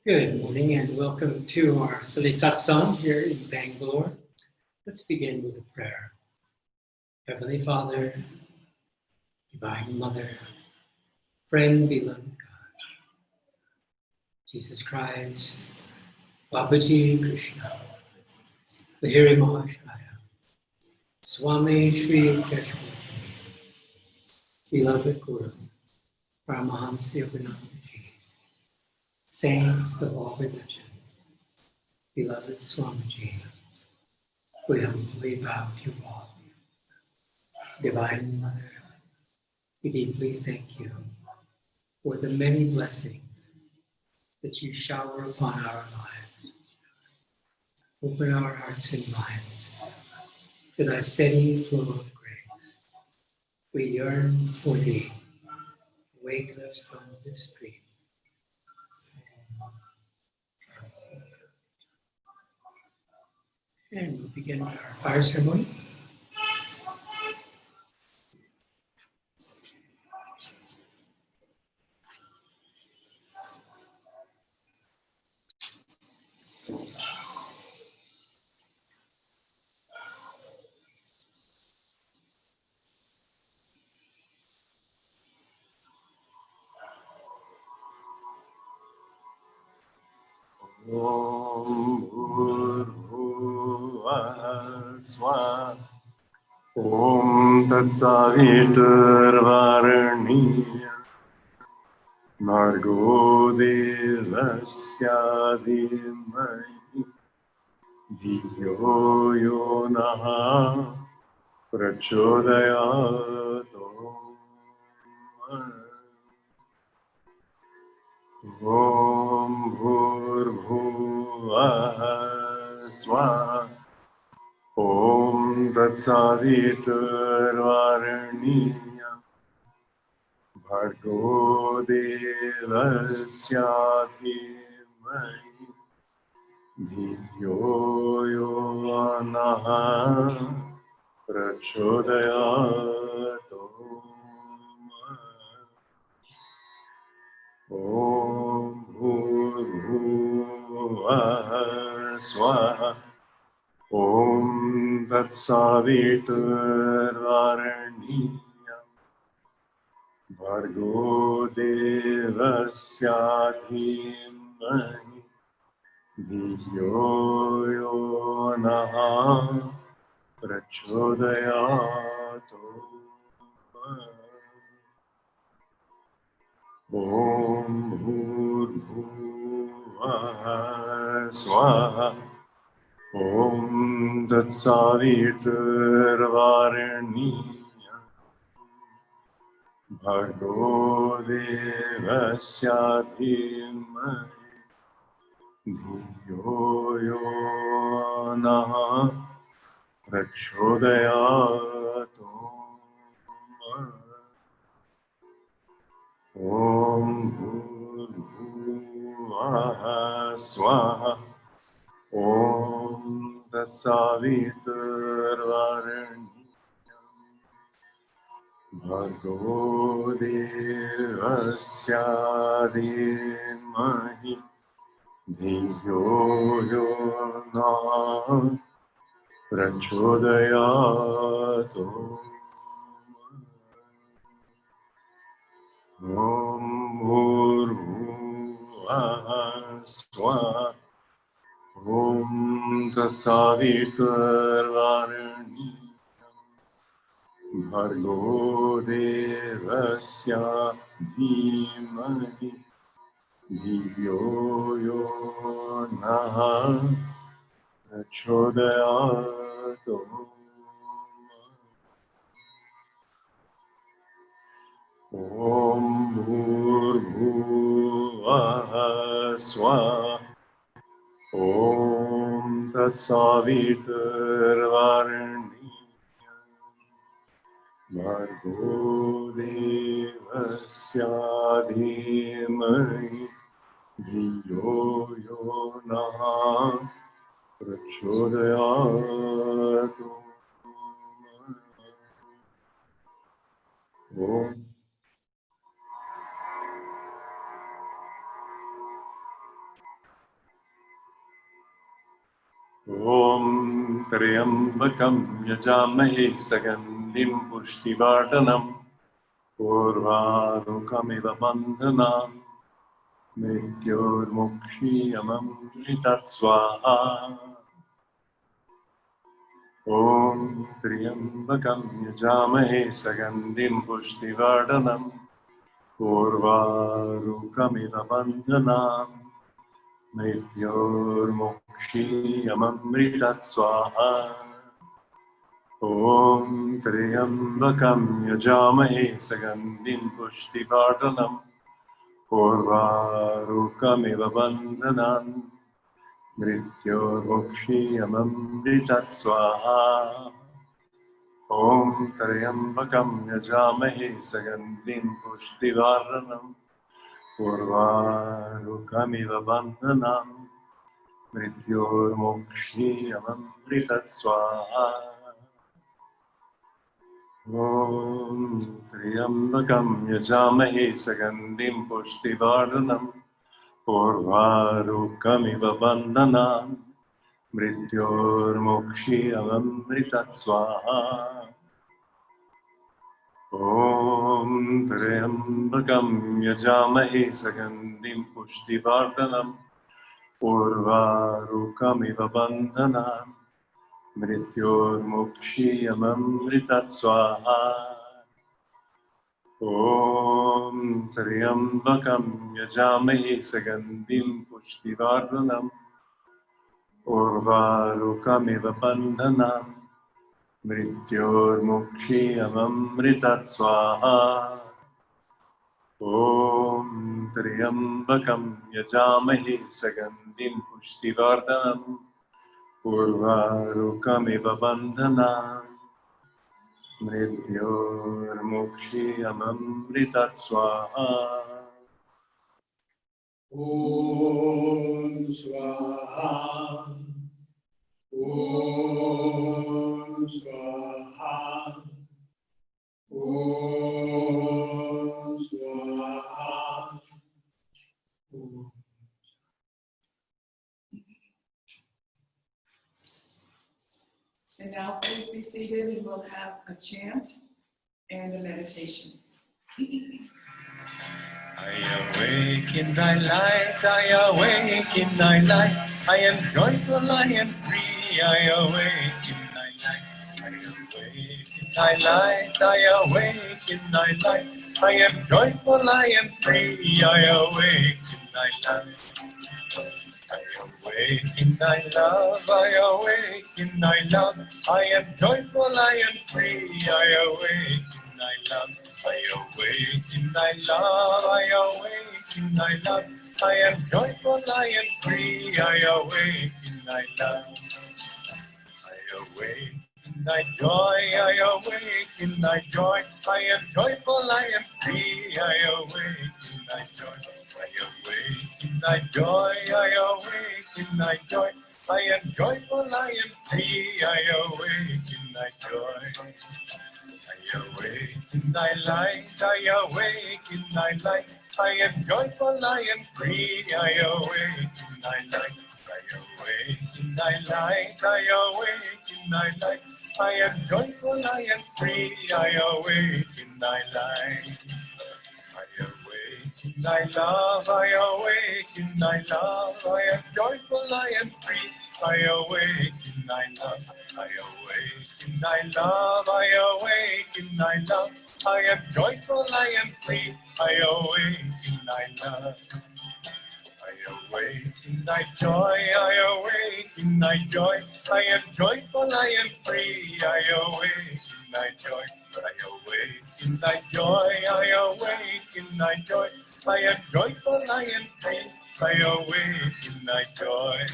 Good morning and welcome to our Sunday Satsang here in Bangalore. Let's begin with a prayer. Heavenly Father, Divine Mother, friend, beloved God, Jesus Christ, Babaji Krishna, Lahiri Mahashaya, Swami Shri Keshwar, beloved Guru, Paramahamsa Yoganandaji, saints of all religions, beloved Swamiji, we humbly bow to you all. Divine Mother, we deeply thank you for the many blessings that you shower upon our lives. Open our hearts and minds to thy steady flow of grace. We yearn for thee. Awaken us from this dream. And we'll begin our fire ceremony. Om Bhurvah Swah Om Tatsaviturvarenyam Bhargo Devasya Dhimahi Dhiyo Yo Nah Prachodayat Om Bhurvah Swah Om Tatsaviturvarenyam Bhargo Devasya Dhimahi Dhiyo Yo Nah Prachodayat Om Bhurvah Swah Om Tatsaviturvarenyam Bhargo Devasya Dhimahi Dhiyo Yo Nah Prachodayat Om Bhurvah Swah Om Tatsaviturvarenyam Bhargo Devasya Dhimahi Dhiyo Yo Nah Prachodayat Om Bhurvah Swah Om Tatsaviturvarenyam Bhargo Devasya Dhimahi Dhiyo Yo Nah Prachodayat Om Bhurvah Swah Om Tatsaviturvarenyam Bhargo Devasya Dhimahi Dhiyo Yo Nah Prachodayat Om Bhurvah Swah Om Tatsaviturvarenyam Bhargo Devasya Dhimahi Dhiyo Yo Nah Prachodayat Om त्र्यम्बकं यजामहे सगन्धिं पुष्टिवर्धनम् उर्वारुकमिव बन्धनान् मृत्योर्मुक्षीयममृतत् स्वाहा ॐ त्र्यम्बकं यजामहे सगन्धिं पुष्टिवर्धनम् उर्वारुकमिव बन्धनान् मृत्योर्मुक्षीयममृतत् स्वाहा ॐ त्र्यम्बकं यजामहे सगन्धिं पुष्टिवर्धनम् उर्वारुकमिव बन्धनान् मृत्योर्मुक्षीयममृतत् स्वाहा ॐ त्र्यम्बकं यजामहे सगन्धिं पुष्टिवर्धनम् उर्वारुकमिव बन्धनान् मृत्योर्मुक्षीयममृतत् स्वाहा ॐ त्र्यम्बकं यजामहे सगन्धिं पुष्टिवर्धनम् उर्वारुकमिव बन्धनान् मृत्योर्मुक्षीयममृतत् स्वाहा ॐ त्र्यम्बकं यजामहे सगन्धिं पुष्टिवर्धनम् उर्वारुकमिव बन्धनान् मृत्योर्मुक्षीयममृतत् स्वाहा ॐ त्र्यम्बकं यजामहे सगन्धिं पुष्टिवर्धनम् उर्वारुकमिव बन्धनान् मृत्योर्मुक्षीयममृतत् स्वाहा ॐ त्र्यम्बकं यजामहे सगन्धिं पुष्टिवर्धनम् उर्वारुकमिव बन्धनान् मृत्योर्मुक्षीयममृतत् स्वाहा ॐ स्वाहा ॐ स्वाहा ॐ स्वाहा And now please be seated and we'll have a chant and a meditation. I awake in thy light, I awake in thy light, I am joyful, I am free, I awake in thy light, I awake in thy light, I awake in thy light, I am joyful, I am free, I awake in thy light. I awake in thy love, I awake in thy love, I am joyful, I am free, I awake in thy love, I awake in thy love, I awake in thy love, I am joyful, I am free, I awake in thy love. I awake in thy joy, I awake in thy joy, I am joyful, I am free, I awake in thy joy. I awake in thy joy, I awake in thy joy, I am joyful, I am free, I awake in thy joy. I awake in thy light, I awake in thy light, I am joyful, I am free, I awake in thy light. I awake in thy light, I awake in thy light, I am joyful, I am free, I awake in thy light. I awake in thy love, I awake in thy love, I am joyful, I am free, I awake in thy love, I awake in thy love, I awake in thy love, I am joyful, I am free, I awake in thy love. I awake in thy joy, I awake in thy joy, I am joyful, I am free, I awake in thy joy, I awake in thy joy, I awake in thy joy, I am joyful, I am free, I awake in thy joy.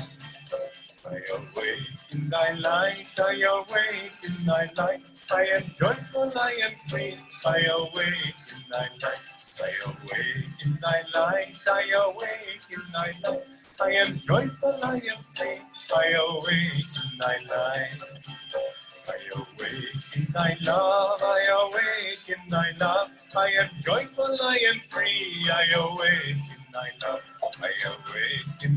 I awake in thy light, I awake in thy light, I am joyful, I am free, I awake in thy light. I awake in thy light, I awake in thy light, I am joyful, I am free, I awake in thy light. I awake in thy love, I awake in thy love, I am joyful, I am free, I awake in thy love. I awake in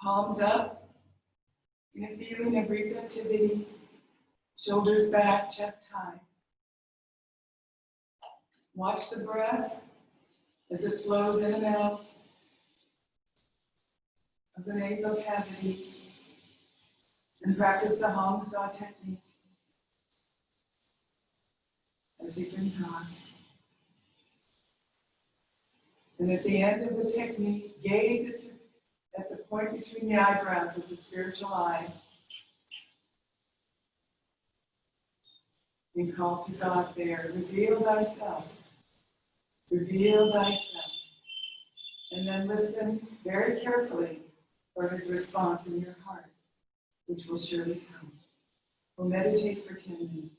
Palms up in a feeling of receptivity, shoulders back, chest high. Watch the breath as it flows in and out of the nasal cavity, and practice the Hong Sa technique as you've been taught. And at the end of the technique, gaze at the point between the eyebrows of the spiritual eye and call to God there, reveal thyself, reveal thyself. And then listen very carefully for his response in your heart, which will surely come. We'll meditate for 10 minutes.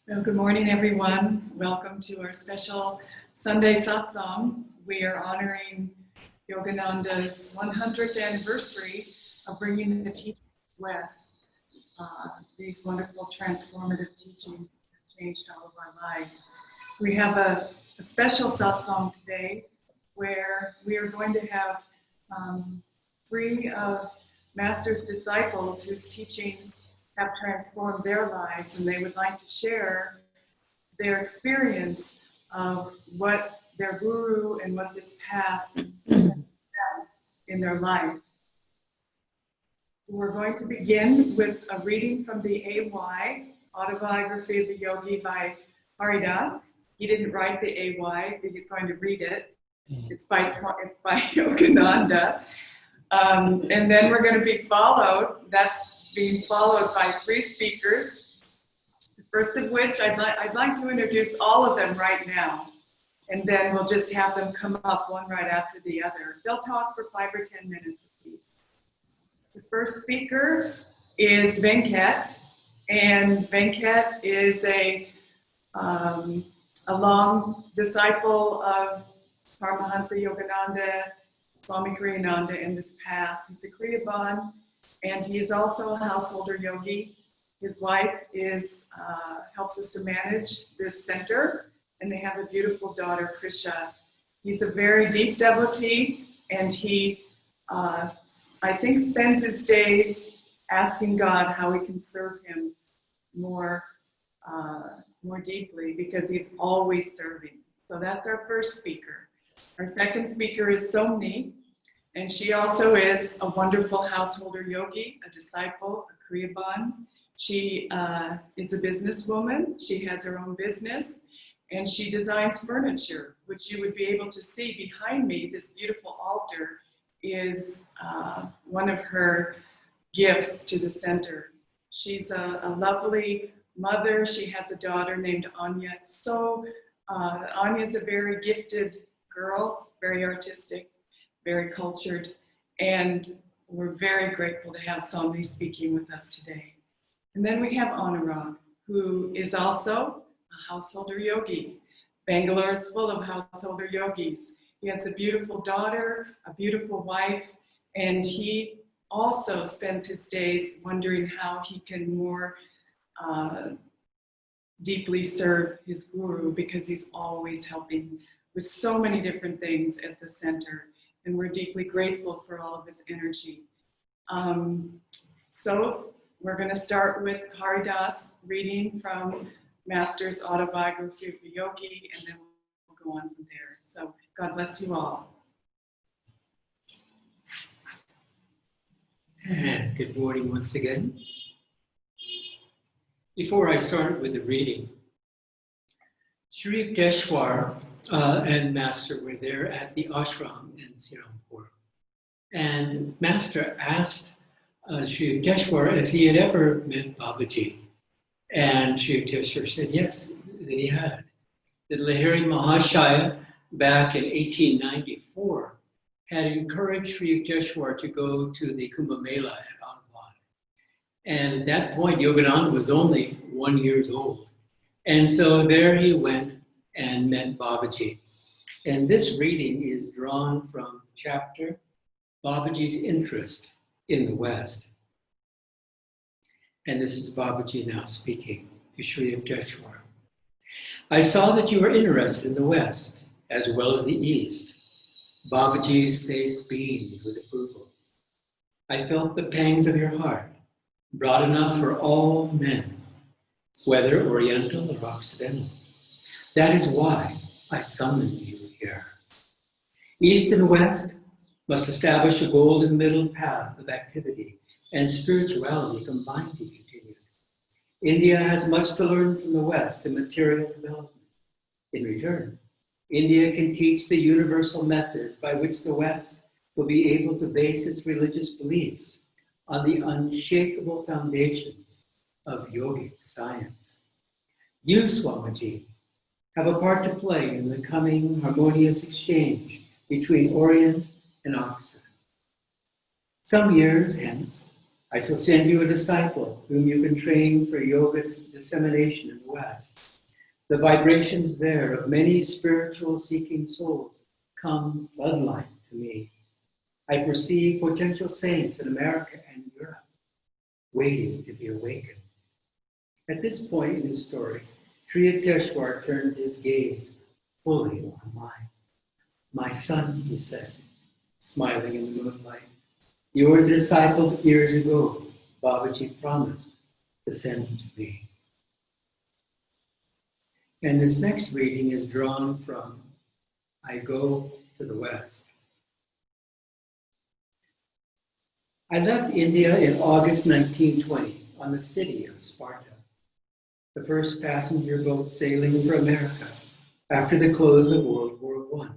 Well, good morning, everyone. Welcome to our special Sunday Satsang. We are honoring Yogananda's 100th anniversary of bringing the teachings west. These wonderful transformative teachings that changed all of our lives. We have a special Satsang today where we are going to have 3 of Master's disciples whose teachings have transformed their lives, and they would like to share their experience of what their guru and what this path in their life. We're going to begin with a reading from the AY, Autobiography of the Yogi by Haridas. He didn't write the AY, but he's going to read it. It's by Yogananda. And then we're going to be followed, that's being followed by 3 speakers. The first of which I'd like to introduce all of them right now. And then we'll just have them come up one right after the other. They'll talk for 5 or 10 minutes apiece. The first speaker is Venkat. And Venkat is a long disciple of Paramahansa Yogananda, Swami Kriyananda in this path. He's a Kriyabans, and he is also a householder yogi. His wife is helps us to manage this center, and they have a beautiful daughter, Krisha. He's a very deep devotee, and he, I think, spends his days asking God how he can serve him more deeply, because he's always serving. So that's our first speaker. Our second speaker is Somni, and she also is a wonderful householder yogi, a disciple, a Kriyabans. She is a businesswoman. She has her own business, and she designs furniture, which you would be able to see behind me. This beautiful altar is one of her gifts to the center. She's a lovely mother. She has a daughter named Anya. So Anya's a very gifted girl, very artistic, very cultured, and we're very grateful to have Somni speaking with us today. And then we have Anurag, who is also a householder yogi. Bangalore is full of householder yogis. He has a beautiful daughter, a beautiful wife, and he also spends his days wondering how he can more deeply serve his guru, because he's always helping with so many different things at the center, and we're deeply grateful for all of his energy. So we're going to start with Haridas reading from Master's Autobiography of a Yogi, and then we'll go on from there. So God bless you all. And good morning once again. Before I start with the reading, Sri Yukteswar and Master were there at the ashram in Sirampur. And Master asked Sri Yukteswar if he had ever met Babaji. And Sri Yukteswar said yes, that he had. That Lahiri Mahashaya, back in 1894, had encouraged Sri Yukteswar to go to the Kumbh Mela at Ahmedabad. And at that point, Yogananda was only 1 year old. And so there he went and met Babaji. And this reading is drawn from chapter Babaji's Interest in the West. And this is Babaji now speaking to Sri Yukteswar. I saw that you were interested in the West as well as the East. Babaji's face beamed with approval. I felt the pangs of your heart, broad enough for all men, whether Oriental or Occidental. That is why I summoned you here. East and West must establish a golden middle path of activity and spirituality combined, he continued. India has much to learn from the West in material development, In return, India can teach the universal methods by which the West will be able to base its religious beliefs on the unshakable foundations of yogic science. You, Swamiji, have a part to play in the coming harmonious exchange between Orient and Occident. Some years hence, I shall send you a disciple whom you can train for yoga's dissemination in the West. The vibrations there of many spiritual seeking souls come floodlight to me. I perceive potential saints in America and Europe waiting to be awakened. At this point in his story, Triyateshwar turned his gaze fully on mine. My son, he said, smiling in the moonlight, you were the disciple that years ago Babaji promised to send to me. And this next reading is drawn from I Go to the West. I left India in August 1920 on the city of Sparta, the first passenger boat sailing for America after the close of World War I.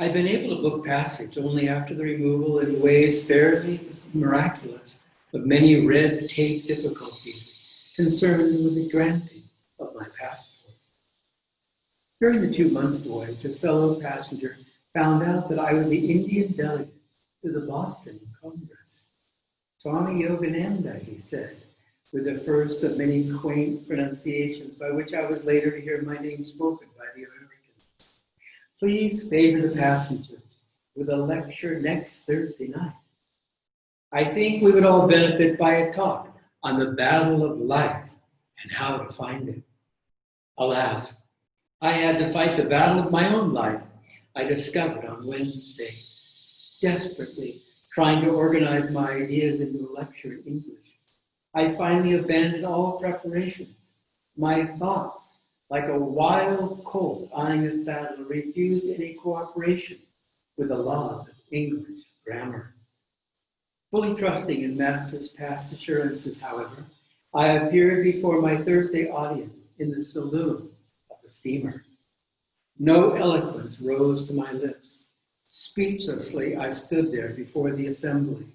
I've been able to book passage only after the removal in ways fairly miraculous of many red tape difficulties concerned with the granting of my passport. During the 2 months voyage, a fellow passenger found out that I was the Indian delegate to the Boston Congress. Swami Yogananda, he said, with the first of many quaint pronunciations by which I was later to hear my name spoken by the Americans. Please favor the passengers with a lecture next Thursday night. I think we would all benefit by a talk on the battle of life and how to find it. Alas, I had to fight the battle of my own life, I discovered on Wednesday, desperately trying to organize my ideas into a lecture in English. I finally abandoned all preparations. My thoughts, like a wild colt eyeing a saddle, refused any cooperation with the laws of English grammar. Fully trusting in Master's past assurances, however, I appeared before my Thursday audience in the saloon of the steamer. No eloquence rose to my lips. Speechlessly, I stood there before the assembly.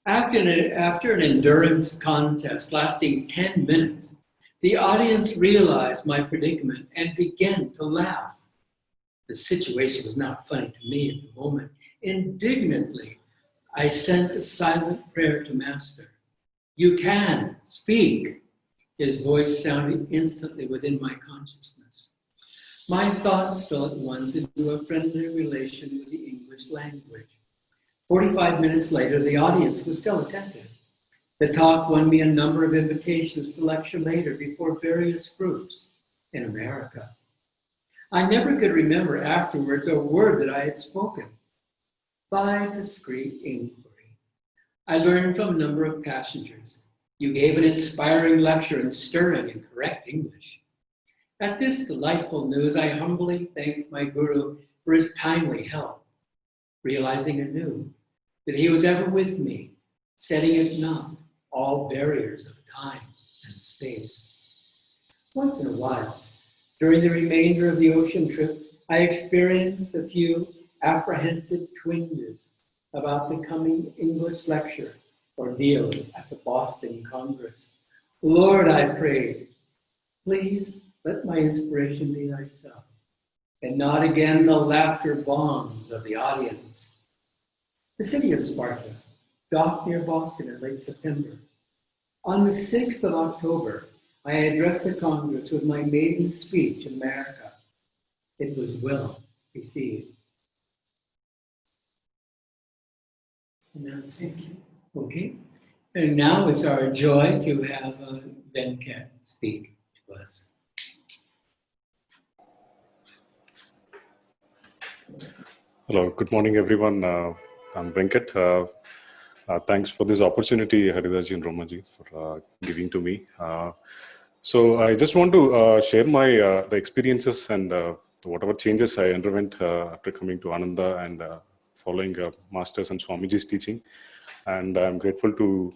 After an endurance contest lasting 10 minutes, the audience realized my predicament and began to laugh. The situation was not funny to me at the moment. Indignantly, I sent a silent prayer to Master. You can speak. His voice sounded instantly within my consciousness. My thoughts fell at once into a friendly relation with the English language. 45 minutes later, the audience was still attentive. The talk won me a number of invitations to lecture later before various groups in America. I never could remember afterwards a word that I had spoken. By discreet inquiry, I learned from a number of passengers. You gave an inspiring lecture in stirring and correct English. At this delightful news, I humbly thanked my Guru for his timely help, realizing anew that he was ever with me, setting at naught all barriers of time and space. Once in a while, during the remainder of the ocean trip, I experienced a few apprehensive twinges about the coming English lecture ordeal at the Boston Congress. Lord, I prayed, please let my inspiration be thyself, and not again the laughter bombs of the audience. The city of Sparta docked near Boston in late September. On the 6th of October, I addressed the Congress with my maiden speech in America. It was well received. Okay, and now it's our joy to have Venkat speak to us. Hello, good morning, everyone. I'm Venkat. Thanks for this opportunity, Haridas and Roma ji, for giving to me. So I just want to share my the experiences and whatever changes I underwent after coming to Ananda and following Masters and Swamiji's teaching. And I'm grateful to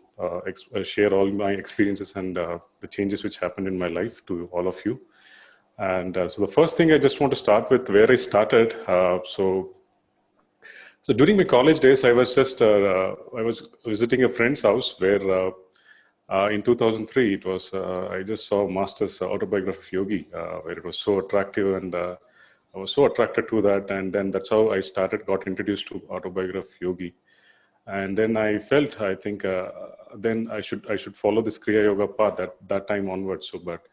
share all my experiences and the changes which happened in my life to all of you. And so the first thing I just want to start with where I started. So during my college days, I was visiting a friend's house where in 2003 it was I just saw Master's autobiography of Yogi, where it was so attractive, and I was so attracted to that, and then that's how I got introduced to autobiography of Yogi. And then I felt, I think, then I should follow this Kriya Yoga path that time onwards. But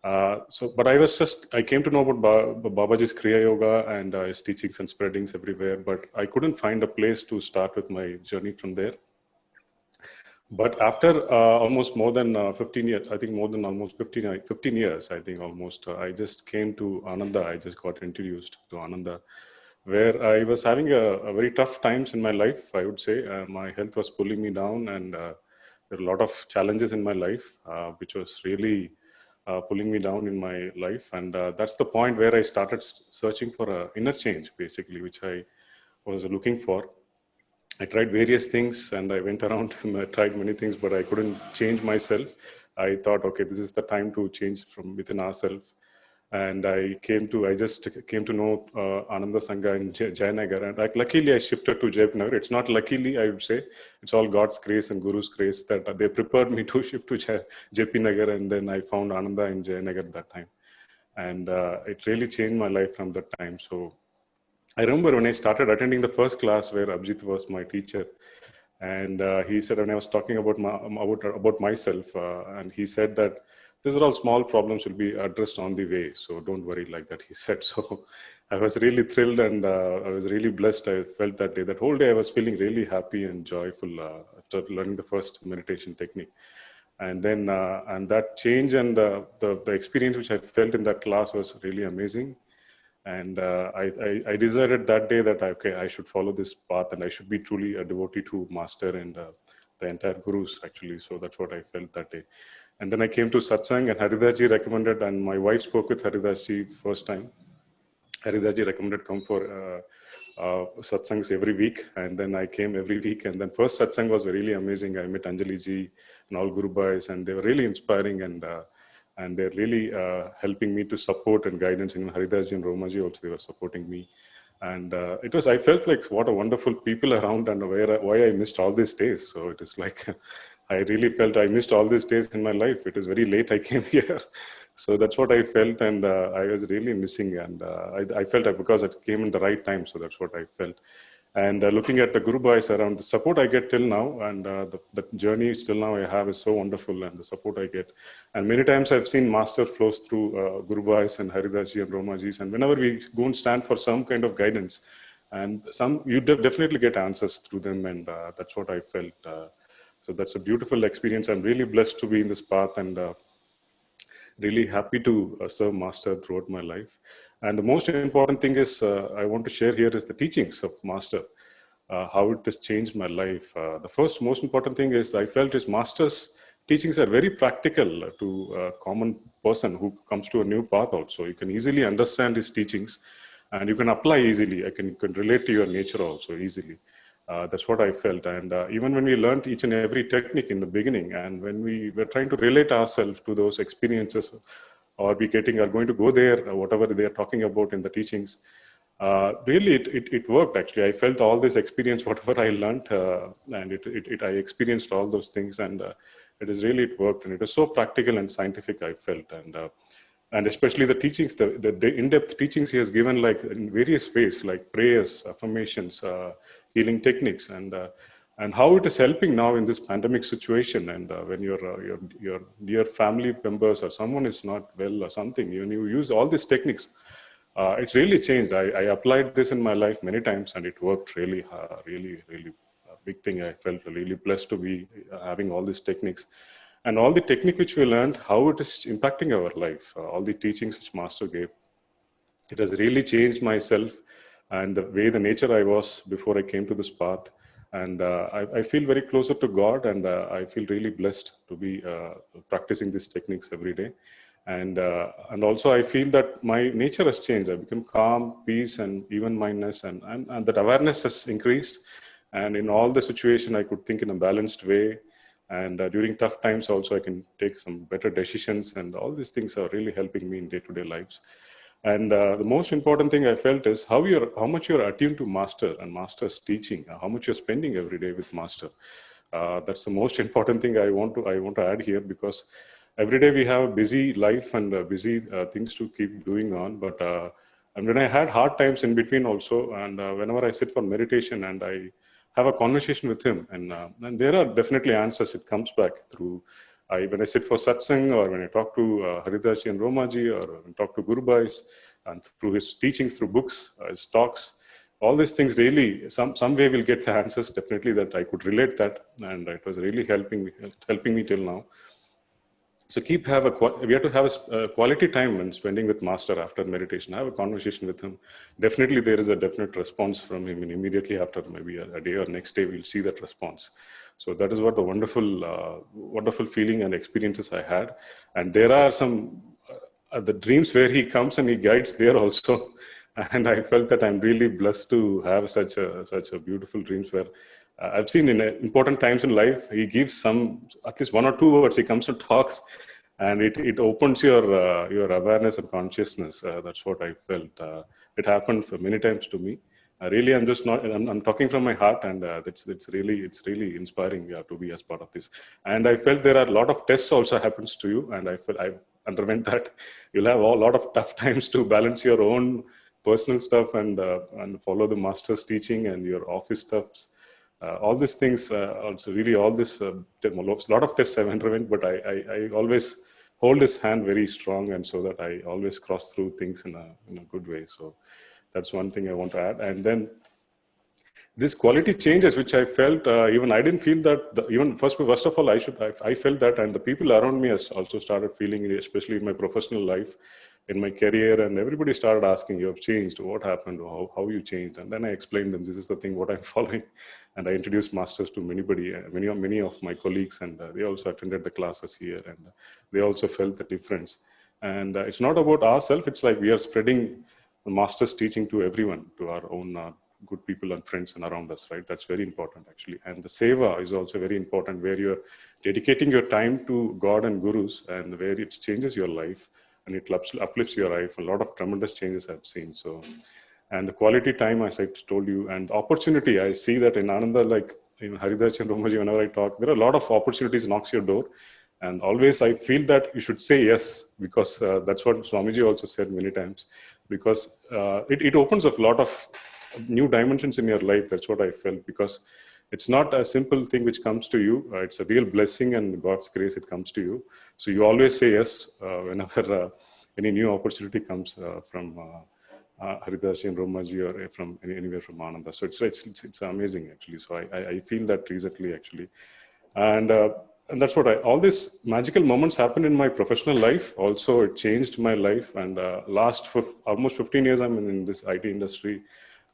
I came to know about Babaji's Kriya Yoga and his teachings and spreadings everywhere, but I couldn't find a place to start with my journey from there. But after almost more than 15 years, I think more than almost 15 years, I think almost, I just came to Ananda. I just got introduced to Ananda, where I was having a very tough times in my life, I would say. My health was pulling me down, and there were a lot of challenges in my life, which was really pulling me down in my life. And that's the point where I started searching for an inner change, basically, which I was looking for. I tried various things and I went around and I tried many things, but I couldn't change myself. I thought, okay, this is the time to change from within ourselves. And I just came to know Ananda Sangha in Jayanagar. And luckily I shifted to Jayanagar. It's not luckily, I would say. It's all God's grace and Guru's grace that they prepared me to shift to JP Nagar. And then I found Ananda in Jayanagar that time. And it really changed my life from that time. So I remember when I started attending the first class where Abhijit was my teacher, and he said, when I was talking about myself, and he said that these are all small problems will be addressed on the way, so don't worry, like that, he said. So I was really thrilled, and I was really blessed. I felt that day, that whole day I was feeling really happy and joyful after learning the first meditation technique. And then and that change and the experience which I felt in that class was really amazing. And I decided that day that I should follow this path and I should be truly a devotee to Master and the entire Gurus, actually. So that's what I felt that day. And then I came to Satsang, and Haridas ji recommended, and my wife spoke with Haridas ji first time. Haridas ji recommended come for satsangs every week, and then I came every week. And then first satsang was really amazing. I met Anjali ji and all Guru Bhais, and they were really inspiring, and they're really helping me to support and guidance. And Haridas ji and Roma ji also, they were supporting me. And I felt like what a wonderful people around, and why I missed all these days. So it is like, I really felt I missed all these days in my life. It is very late I came here. So that's what I felt, and I was really missing. And I felt that because it came in the right time. So that's what I felt. And looking at the Guru Bhais around, the support I get till now, and the journey still now I have is so wonderful, and the support I get. And many times I've seen Master flows through Guru Bhais and Haridas ji and Roma ji's, and whenever we go and stand for some kind of guidance, and you definitely get answers through them, and that's what I felt. So that's a beautiful experience. I'm really blessed to be in this path, and really happy to serve Master throughout my life. And the most important thing is I want to share here is the teachings of Master, how it has changed my life. The first most important thing is I felt his Master's teachings are very practical to a common person who comes to a new path also. You can easily understand his teachings and you can apply easily. You can relate to your nature also easily. That's what I felt. And even when we learned each and every technique in the beginning, and when we were trying to relate ourselves to those experiences, or we are going to go there, whatever they are talking about in the teachings, really it worked actually. I felt all this experience, whatever I learned, and I experienced all those things, and it worked, and it was so practical and scientific, I felt. And especially the teachings, the in-depth teachings he has given, like in various ways, like prayers, affirmations, healing techniques, and how it is helping now in this pandemic situation. And when your dear family members or someone is not well or something, when you use all these techniques, it's really changed. I applied this in my life many times, and it worked really, really a big thing. I felt really blessed to be having all these techniques. And all the technique which we learned, how it is impacting our life, all the teachings which Master gave, it has really changed myself and the way, the nature I was before I came to this path. And I feel very closer to God, and I feel really blessed to be practicing these techniques every day. And also I feel that my nature has changed. I become calm, peace, and even-mindedness, and that awareness has increased. And in all the situation, I could think in a balanced way. And during tough times also, I can take some better decisions, and all these things are really helping me in day-to-day lives. And the most important thing I felt is how much you're attuned to master and master's teaching, how much you're spending every day with master. That's the most important thing I want to add here, because every day we have a busy life and busy things to keep doing on. But and when I had hard times in between also, and whenever I sit for meditation and I have a conversation with him, and there are definitely answers. It comes back through when I sit for satsang, or when I talk to Haridas and Roma ji, or when I talk to Guru Bhais, and through his teachings, through books, his talks, all these things really, some way will get the answers definitely that I could relate that, and it was really helping me till now. So we have to have a quality time when spending with master after meditation. Have a conversation with him. Definitely there is a definite response from him, and immediately after maybe a day or next day we'll see that response. So that is what the wonderful feeling and experiences I had. And there are some the dreams where he comes and he guides there also. And I felt that I'm really blessed to have such a beautiful dreams where I've seen in important times in life, he gives at least one or two words, he comes and talks, and it opens your awareness and consciousness. That's what I felt. It happened for many times to me. Really, I'm talking from my heart, and it's really inspiring to be as part of this. And I felt there are a lot of tests also happens to you, and I felt I underwent that. You'll have a lot of tough times to balance your own personal stuff and follow the master's teaching and your office stuffs. All these things also really all this a lot of tests I've underwent, but I always hold his hand very strong, and so that I always cross through things in a good way. So that's one thing I want to add. And then this quality changes, which I felt, even I didn't feel that, even first of all, I felt that, and the people around me has also started feeling it, especially in my professional life, in my career, and everybody started asking, you have changed, what happened, how you changed? And then I explained them, this is the thing, what I'm following. And I introduced masters to many of my colleagues, and they also attended the classes here, and they also felt the difference. And it's not about ourselves, it's like we are spreading the master's teaching to everyone, to our own good people and friends and around us, right? That's very important actually. And the seva is also very important, where you're dedicating your time to God and gurus, and where it changes your life and it uplifts your life. A lot of tremendous changes I've seen. So, and the quality time, as I told you, and the opportunity, I see that in Ananda, like in Haridas and Romaji, whenever I talk, there are a lot of opportunities knocks your door. And always I feel that you should say yes, because that's what Swamiji also said many times, because it opens up a lot of new dimensions in your life. That's what I felt, because it's not a simple thing which comes to you. It's a real blessing and God's grace, it comes to you. So you always say yes whenever any new opportunity comes from Haridas and Romaji, or from anywhere from Ananda. So it's amazing actually. So I feel that recently actually. And that's what all these magical moments happened in my professional life. Also, it changed my life. And almost 15 years, I'm in this IT industry.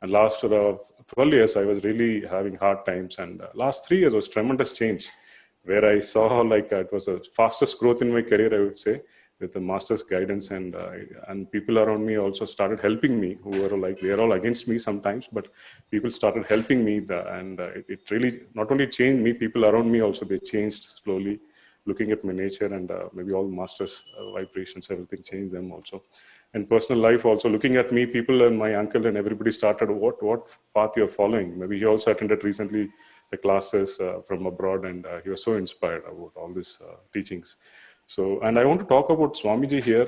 And last 12 years, I was really having hard times. And last 3 years was tremendous change, where I saw like it was the fastest growth in my career, I would say, with the master's guidance, and people around me also started helping me, who were like, they are all against me sometimes, but people started helping me, and it really not only changed me, people around me also, they changed slowly, looking at my nature, and maybe all master's vibrations, everything changed them also. And personal life also, looking at me, people and my uncle and everybody started, what path you're following? Maybe he also attended recently the classes from abroad, and he was so inspired about all these teachings. So, and I want to talk about Swamiji here,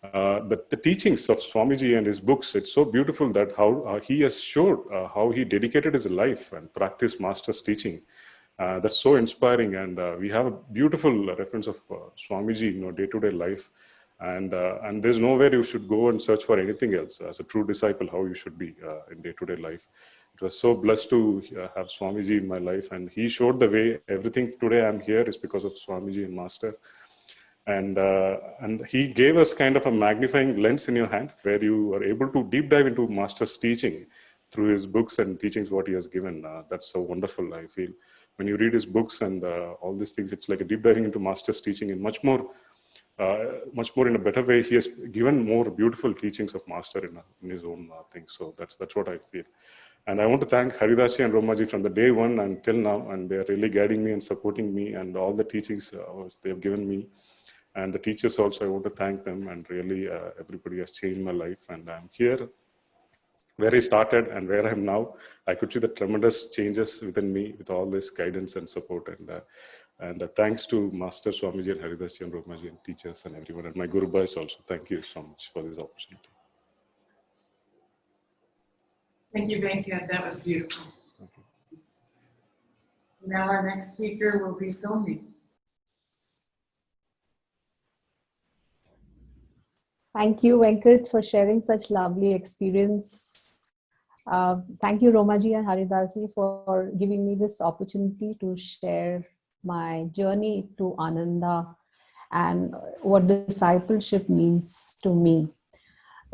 the teachings of Swamiji and his books. It's so beautiful that how he has showed how he dedicated his life and practiced master's teaching. That's so inspiring, and we have a beautiful reference of Swamiji, day-to-day life, and there's nowhere you should go and search for anything else. As a true disciple, how you should be in day-to-day life. It was so blessed to have Swamiji in my life, and he showed the way. Everything today I'm here is because of Swamiji and Master. And he gave us kind of a magnifying lens in your hand, where you are able to deep dive into Master's teaching through his books and teachings, what he has given. That's so wonderful, I feel. When you read his books and all these things, it's like a deep diving into Master's teaching, and much more in a better way. He has given more beautiful teachings of Master in his own thing. So that's what I feel. And I want to thank Haridas and Romaji from the day one until now, and they're really guiding me and supporting me, and all the teachings they've given me. And the teachers also, I want to thank them, and really everybody has changed my life. And I'm here where I started and where I am now. I could see the tremendous changes within me with all this guidance and support. And thanks to Master Swamiji and Haridas and Romaji and teachers and everyone, and my Guru Bhais also. Thank you so much for this opportunity. Thank you, Venkat. That was beautiful. Now our next speaker will be Somi. Thank you, Venkat, for sharing such lovely experience. Thank you, Romaji and Haridasji, for giving me this opportunity to share my journey to Ananda and what discipleship means to me.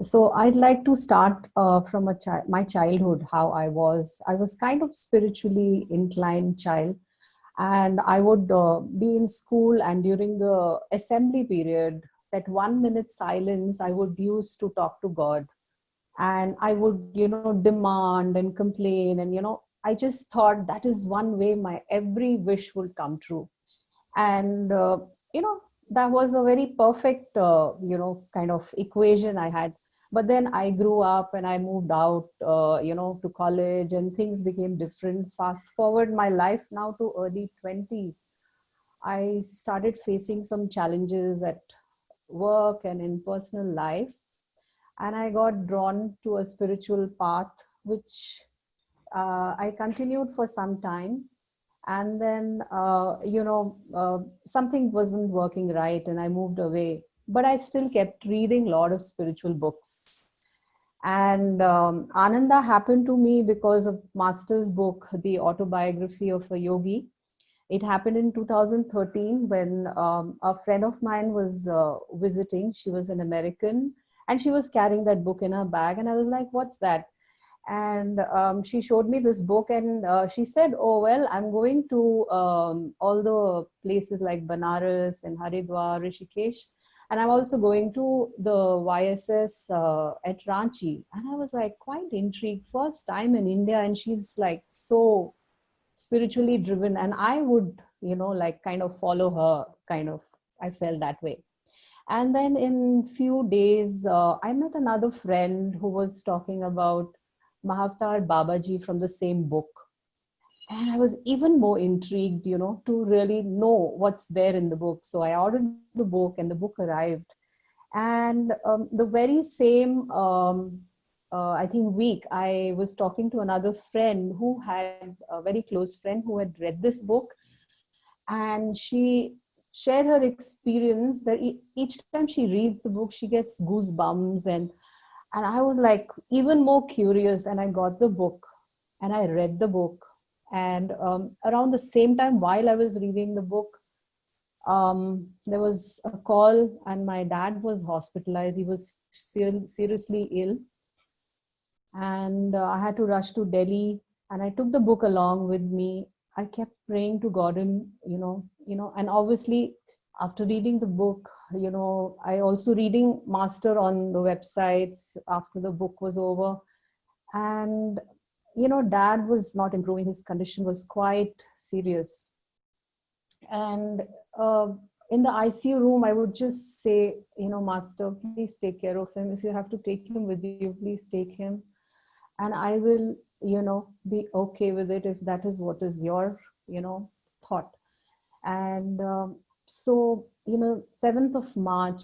So I'd like to start from my childhood, how I was kind of spiritually inclined child, and I would be in school, and during the assembly period, that 1 minute silence I would use to talk to God. And I would, demand and complain. And, I just thought that is one way my every wish would come true. And, that was a very perfect, kind of equation I had. But then I grew up and I moved out, to college, and things became different. Fast forward my life now to early 20s. I started facing some challenges at work and in personal life. And I got drawn to a spiritual path, which I continued for some time. And then, something wasn't working right and I moved away. But I still kept reading a lot of spiritual books. And Ananda happened to me because of Master's book, The Autobiography of a Yogi. It happened in 2013 when a friend of mine was visiting. She was an American, and she was carrying that book in her bag. And I was like, what's that? And she showed me this book, and she said, oh, well, I'm going to all the places like Banaras and Haridwar, Rishikesh. And I'm also going to the YSS at Ranchi. And I was like quite intrigued. First time in India, and she's like so spiritually driven. And I would, like kind of follow her, kind of, I felt that way. And then in few days, I met another friend who was talking about Mahavtar Babaji from the same book. And I was even more intrigued, to really know what's there in the book. So I ordered the book, and the book arrived. And the very same, I think, week, I was talking to another friend who had a very close friend who had read this book. And she shared her experience that each time she reads the book, she gets goosebumps. And I was like even more curious, and I got the book and I read the book. And around the same time, while I was reading the book, there was a call, and my dad was hospitalized. He was seriously ill. And I had to rush to Delhi, and I took the book along with me. I kept praying to God, and, and obviously after reading the book, I also reading Master on the websites after the book was over. And, Dad was not improving. His condition was quite serious. And in the ICU room, I would just say, Master, please take care of him. If you have to take him with you, please take him. And I will, be okay with it if that is what is your, thought. And so, 7th of March,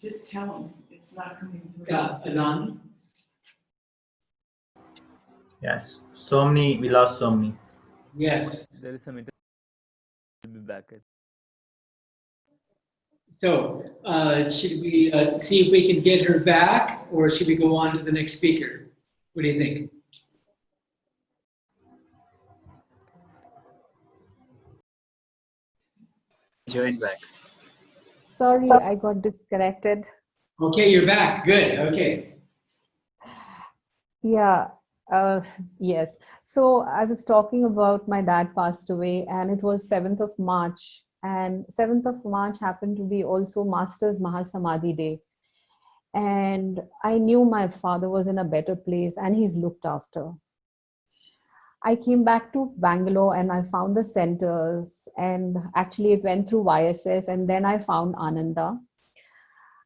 Just tell them it's not coming through. Yeah, Anand. Yes, Somni, we lost Somni. Yes. There is some internet. Will be back. So should we see if we can get her back, or should we go on to the next speaker? What do you think? joined back. Sorry, I got disconnected. Okay, you're back. Good. Okay. Yeah, uh, yes. So I was talking about my dad passed away, and it was 7th of March. And 7th of March happened to be also Master's Mahasamadhi Day. And I knew my father was in a better place and he's looked after. I came back to Bangalore and I found the centers, and actually it went through YSS, and then I found Ananda.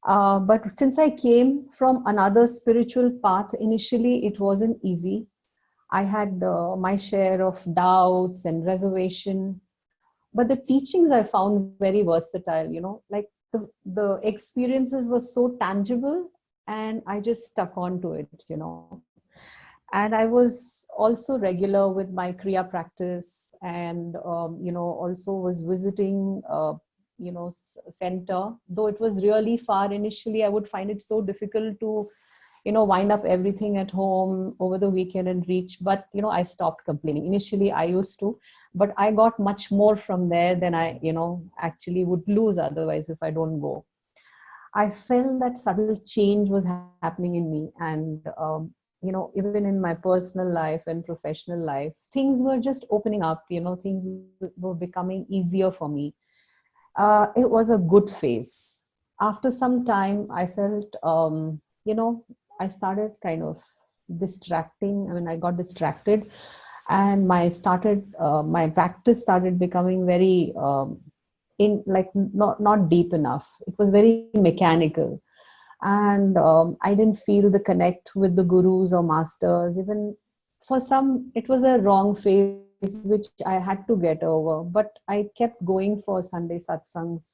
But since I came from another spiritual path, initially it wasn't easy. I had my share of doubts and reservation, but the teachings I found very versatile. Like the experiences were so tangible, and I just stuck on to it. And I was also regular with my Kriya practice, and also was visiting center, though it was really far initially. I would find it so difficult to wind up everything at home over the weekend and reach, but I stopped complaining. Initially I used to, but I got much more from there than I actually would lose otherwise if I don't go. I felt that subtle change was happening in me, and even in my personal life and professional life, things were just opening up. Things were becoming easier for me. It was a good phase. After some time, I felt, I started kind of distracting. I mean, I got distracted, and my practice started becoming very in like not deep enough. It was very mechanical, and I didn't feel the connect with the gurus or masters. Even for some, it was a wrong phase which I had to get over, but I kept going for Sunday satsangs,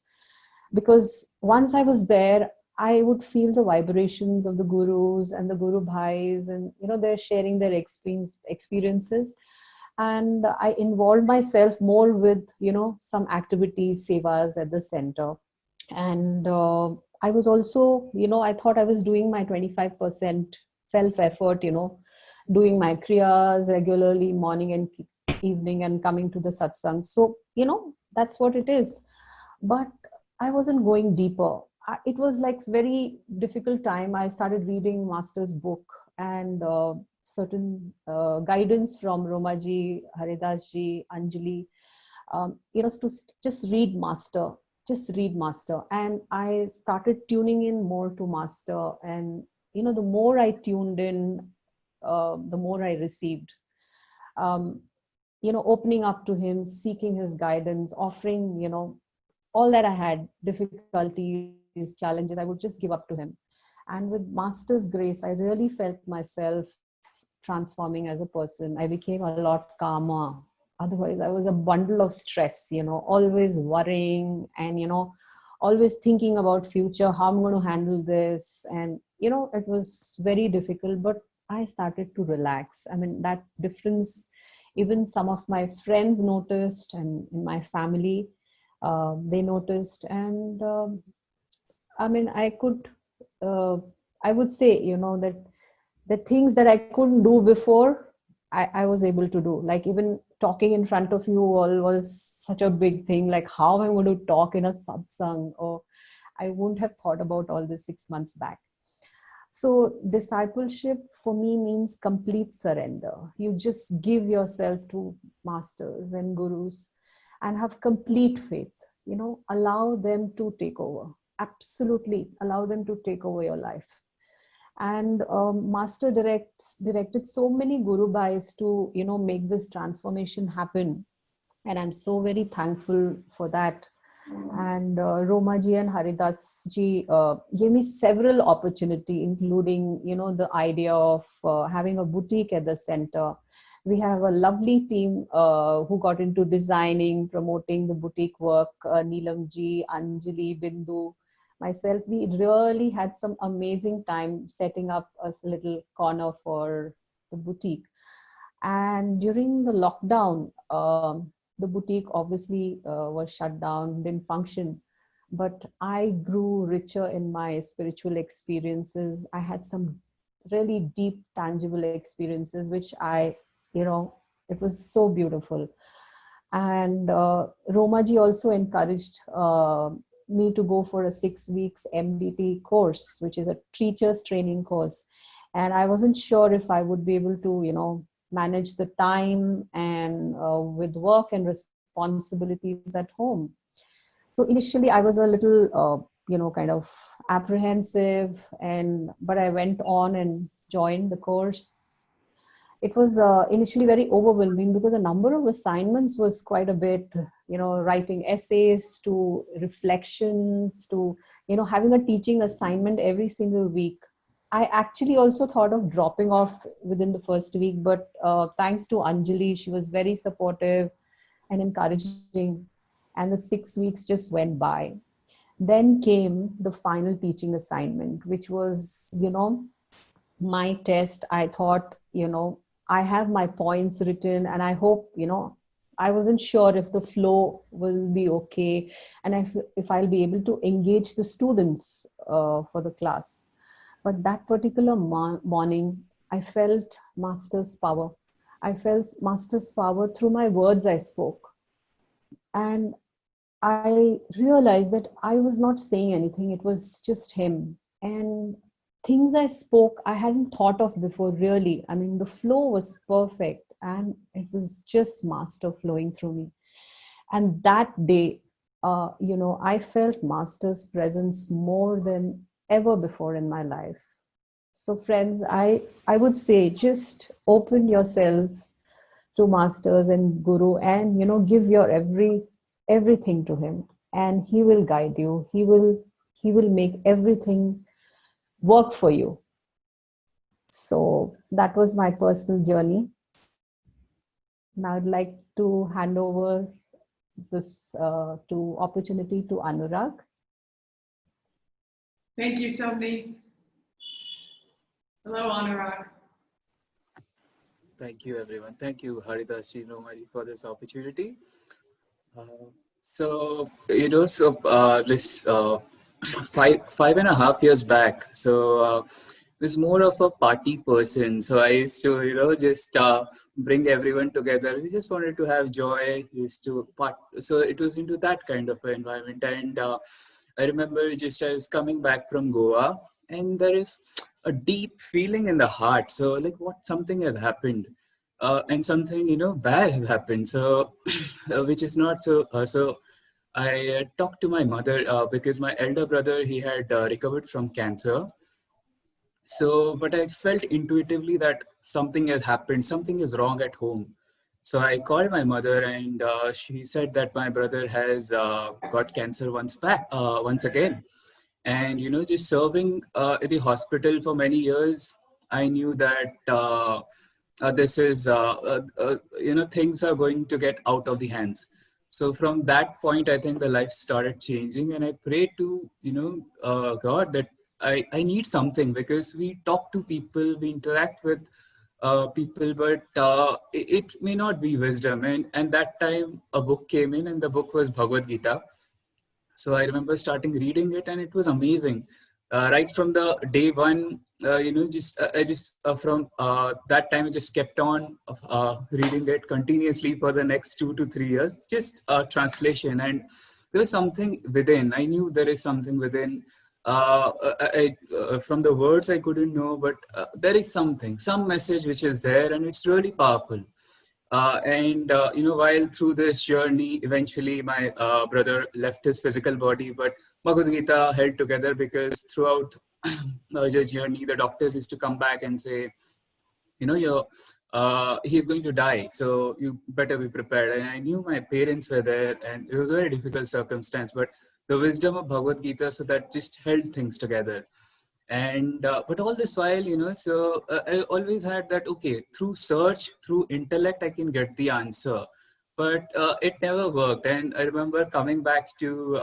because once I was there, I would feel the vibrations of the gurus and the guru bhais, and they're sharing their experiences. And I involved myself more with some activities, sevas at the center. And I was also, I thought I was doing my 25% self effort, doing my kriyas regularly, morning and evening, and coming to the satsang. So that's what it is. But I wasn't going deeper. It was like very difficult time. I started reading master's book, and certain guidance from Roma ji, Haridas ji, Anjali, to just read master, and I started tuning in more to master. And the more I tuned in, the more I received. um, Opening up to him, seeking his guidance, offering all that I had, difficulties, challenges, I would just give up to him. And with master's grace, I really felt myself transforming as a person. I became a lot calmer. Otherwise I was a bundle of stress, always worrying, and always thinking about future, how I'm going to handle this. And it was very difficult, but I started to relax. I mean, that difference, even some of my friends noticed, and in my family, they noticed. And I mean, uh, I would say, that the things that I couldn't do before, I was able to do. Like even talking in front of you all was such a big thing. Like, how am I going to talk in a satsang? Or I wouldn't have thought about all this 6 months back. So discipleship for me means complete surrender. You just give yourself to masters and gurus and have complete faith. Allow them to take over. Absolutely allow them to take over your life. And master directed so many guru bhais to make this transformation happen, and I'm so very thankful for that. And Roma ji and Haridas ji gave me several opportunity, including the idea of having a boutique at the center. We have a lovely team who got into designing, promoting the boutique work. Neelam ji, Anjali, Bindu, myself, we really had some amazing time setting up a little corner for the boutique. And during the lockdown, the boutique obviously was shut down, didn't function. But I grew richer in my spiritual experiences. I had some really deep, tangible experiences, which it was so beautiful. And Roma ji also encouraged me to go for a 6 weeks MBT course, which is a teacher's training course. And I wasn't sure if I would be able to, manage the time and with work and responsibilities at home. So initially I was a little, kind of apprehensive, but I went on and joined the course. It was initially very overwhelming because the number of assignments was quite a bit, writing essays to reflections to, having a teaching assignment every single week. I actually also thought of dropping off within the first week, but thanks to Anjali, she was very supportive and encouraging. And the 6 weeks just went by. Then came the final teaching assignment, which was, my test. I thought, I have my points written, and I hope, I wasn't sure if the flow will be okay, and if I'll be able to engage the students for the class. But that particular morning, I felt Master's power. I felt Master's power through my words I spoke. And I realized that I was not saying anything, it was just him. And things I spoke, I hadn't thought of before, really. I mean, the flow was perfect, and it was just Master flowing through me. And that day, I felt Master's presence more than ever before in my life. So friends, I would say just open yourselves to Masters and Guru, and give your everything to him, and he will guide you. He will make everything work for you. So that was my personal journey. Now I'd like to hand over this to opportunity to Anurag. Thank you, Somni. Hello, Anurag. Thank you, everyone. Thank you, Haridas Ji, Roma ji, for this opportunity. This 5.5 years back, I was more of a party person. So I used to, just bring everyone together. We just wanted to have joy. We used to part. So it was into that kind of environment. And I remember I was coming back from Goa, and there is a deep feeling in the heart. So like something has happened. And something bad has happened, so which is not so I talked to my mother because my elder brother, he had recovered from cancer. So but I felt intuitively that something has happened, something is wrong at home. So I called my mother, and she said that my brother has got cancer once again. And just serving at the hospital for many years, I knew that this is things are going to get out of the hands. So from that point, I think the life started changing, and I prayed to God that I need something, because we talk to people, we interact with people, but it may not be wisdom. And that time a book came in, and the book was Bhagavad Gita. So I remember starting reading it, and it was amazing. Right from the day one, from that time, I just kept on reading it continuously for the next 2 to 3 years, just translation. And there was something within. I knew there is something within. From the words, I couldn't know, but there is some message which is there, and it's really powerful. While through this journey, eventually my brother left his physical body, but Bhagavad Gita held together, because throughout the journey, the doctors used to come back and say, he's going to die, so you better be prepared. And I knew my parents were there, and it was a very difficult circumstance, but the wisdom of Bhagavad Gita, so that just held things together. And but all this while, I always had that, okay, through search, through intellect, I can get the answer, but it never worked. And I remember coming back to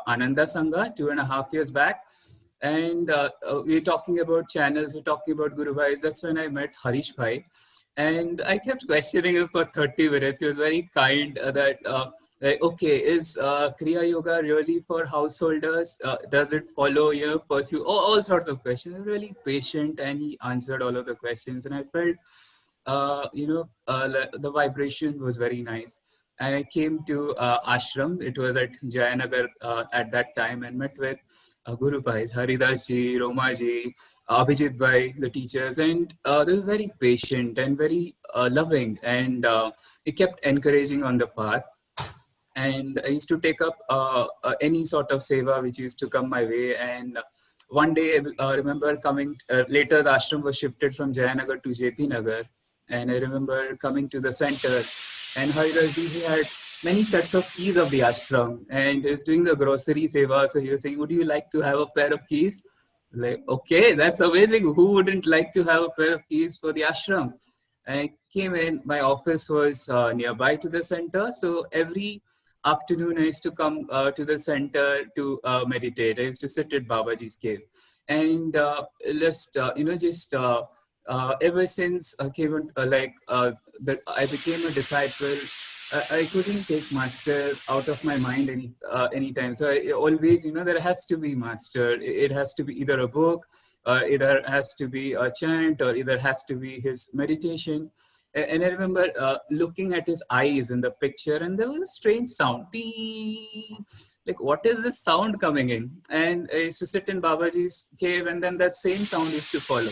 Ananda Sangha 2.5 years back, and we were talking about channels, we're talking about Guru Bhais. That's when I met Harish Bhai, and I kept questioning him for 30 minutes. He was very kind, like, okay, is Kriya Yoga really for householders? Does it follow, pursue, all sorts of questions. He was really patient, and he answered all of the questions. And I felt, the vibration was very nice. and I came to ashram. It was at Jayanagar at that time, and met with Guru Bhais, Haridas ji, Roma ji, Abhijit Bhai, the teachers, and they were very patient and very loving, and they kept encouraging on the path. And I used to take up any sort of seva which used to come my way. And one day I remember coming, later the ashram was shifted from Jayanagar to JP Nagar. And I remember coming to the center, and Haridas ji, he had many sets of keys of the ashram, and he was doing the grocery seva. So he was saying, would you like to have a pair of keys? Like, okay, that's amazing. Who wouldn't like to have a pair of keys for the ashram? I came in, my office was nearby to the center. So every afternoon I used to come to the center to meditate. I used to sit at Babaji's cave. And ever since I came that I became a disciple, I couldn't take master out of my mind anytime. So I always, there has to be master. It has to be either a book, either has to be a chant, or either has to be his meditation. And I remember looking at his eyes in the picture, and there was a strange sound. Dee! Like, what is this sound coming in? And I used to sit in Babaji's cave, and then that same sound used to follow.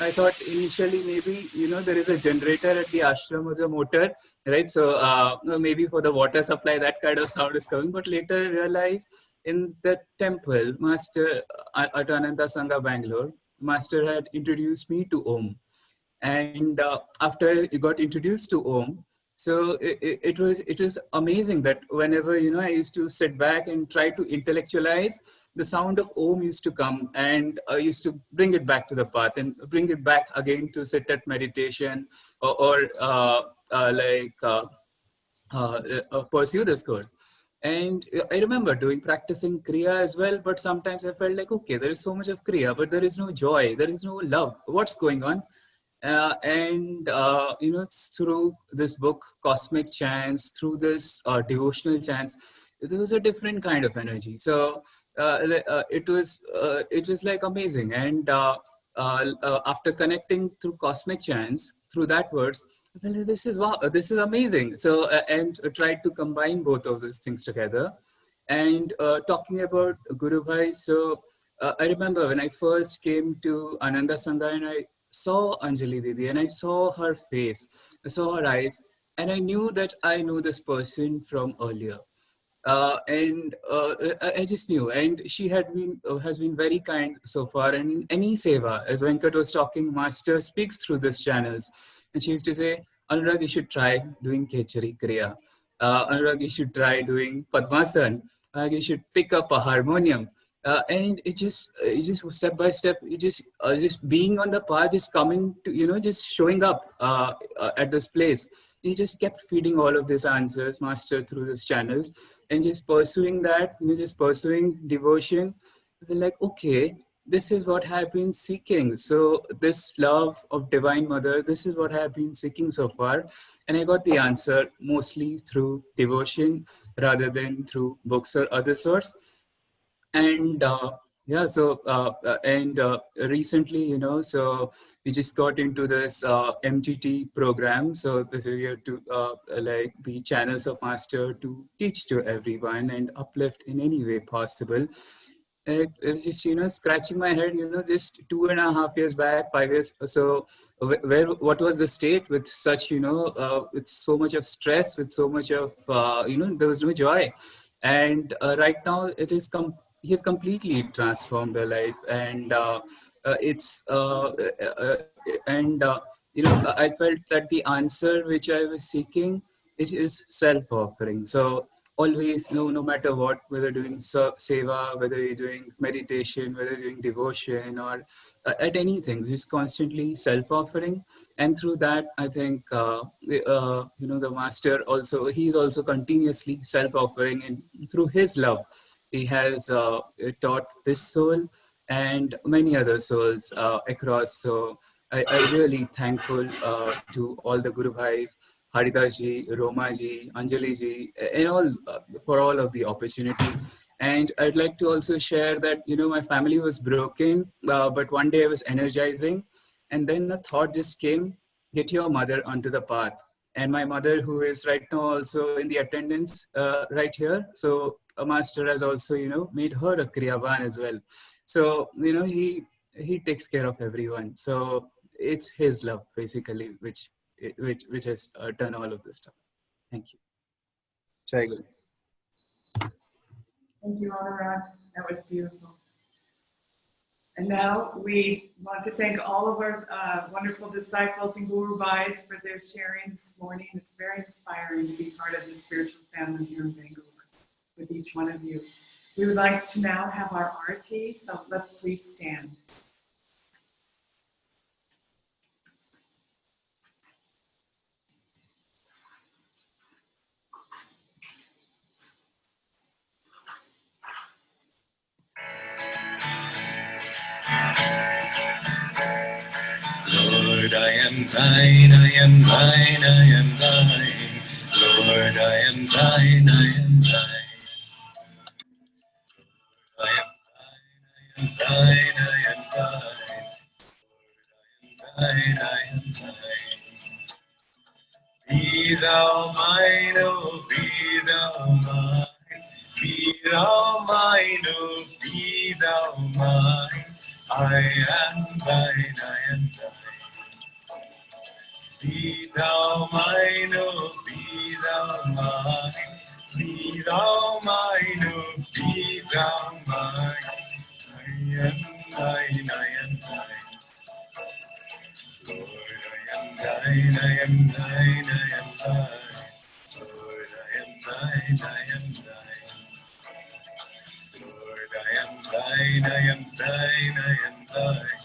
I thought initially maybe, there is a generator at the ashram as a motor, right? So maybe for the water supply, that kind of sound is coming. But later I realized in the temple, Master at Ananda Sangha Bangalore, Master had introduced me to Om. And after I got introduced to Om, so it was amazing that whenever, I used to sit back and try to intellectualize, the sound of Om used to come, and I used to bring it back to the path and bring it back again to sit at meditation or pursue discourse. And I remember practicing Kriya as well, but sometimes I felt like, okay, there is so much of Kriya, but there is no joy, there is no love. What's going on? It's through this book, Cosmic Chants, through this devotional chants, there was a different kind of energy. So it was like amazing. And after connecting through Cosmic Chants, through that words, well, this is wow, this is amazing. So and tried to combine both of those things together. And talking about Guru Bhai, so I remember when I first came to Ananda Sangha, and I saw Anjali Didi, and I saw her face, I saw her eyes, and I knew that I know this person from earlier. I just knew, and she has been very kind so far. And in any seva, as Venkat was talking, Master speaks through these channels, and she used to say, Anurag, you should try doing Khechari Kriya. Anurag, you should try doing Padmasan. You should pick up a harmonium. And it just step by step, just being on the path, just coming to, just showing up at this place. He just kept feeding all of these answers, Master, through these channels, and just pursuing that, just pursuing devotion. We're like, okay, this is what I've been seeking. So this love of Divine Mother, this is what I've been seeking so far. And I got the answer mostly through devotion rather than through books or other sorts. And recently, so we just got into this MTT program. So this is here to be channels of Master to teach to everyone and uplift in any way possible. It was just, scratching my head, just 2.5 years back, 5 years. So what was the state with such, with so much of stress, with so much of, there was no joy. And right now it is he's completely transformed their life. And I felt that the answer which I was seeking, it is self-offering. So always, no matter what, whether doing seva, whether you're doing meditation, whether you're doing devotion, or at anything, just constantly self-offering. And through that, I think, the Master also, he's also continuously self-offering, and through his love, he has taught this soul and many other souls across. So I'm really thankful to all the Guru Bhais, Haridas ji, Roma ji, Anjali ji, and all for all of the opportunity. And I'd like to also share that, my family was broken, but one day I was energizing, and then a thought just came, get your mother onto the path. and my mother, who is right now also in the attendance right here. So a master has also, made her a Kriyaban as well. So, he takes care of everyone. So it's his love basically, which has done all of this stuff. Thank you. Jai Guru. Thank you, Anurag. That was beautiful. And now we want to thank all of our wonderful disciples and Guru Bhais for their sharing this morning. It's very inspiring to be part of the spiritual family here in Bangalore with each one of you. We would like to now have our Aarti, so let's please stand. Lord, I am thine, I am thine, I am thine. Lord, I am thine, I am thine. I am thine, I am thine. Thine, I am thine. Be thou mine, oh, be thou mine. Be thou mine, oh, be thou mine. I am thine, I am thine. Be thou mine, oh, be thou mine. Be thou mine, oh, be thou mine. I am thine, I am thine. Lord, I am thine, I am thine, I am thine. Lord, I am thine, I am thine. Lord, I am thine, I am thine, I am thine.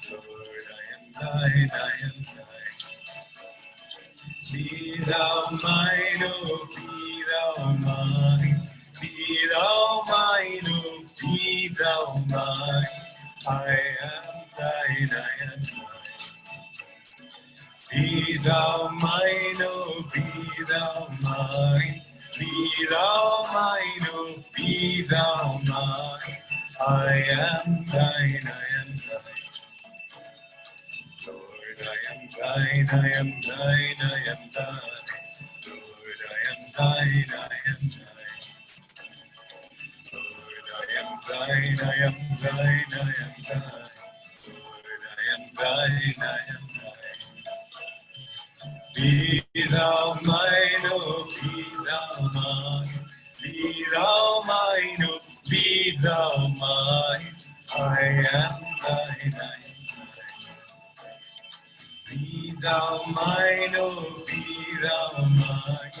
Lord, I am thine, I am thine. Be thou mine, oh, be thou mine. Be thou mine, oh, be thou mine. I am thine, I am thine. Be thou mine, oh, be thou mine. Be thou mine, oh, be thou mine. I am thine, I am thine. Lord, I am thine, I am thine, I am thine. Lord, I am thine, I am thine. Lord, I am thine, I am thine, I am thine. Lord, I am thine, I am thine. Be thou mine, oh, be thou mine. Be thou mine, oh, be thou mine. I am thine, I am thine. Be thou mine, oh, be thou mine.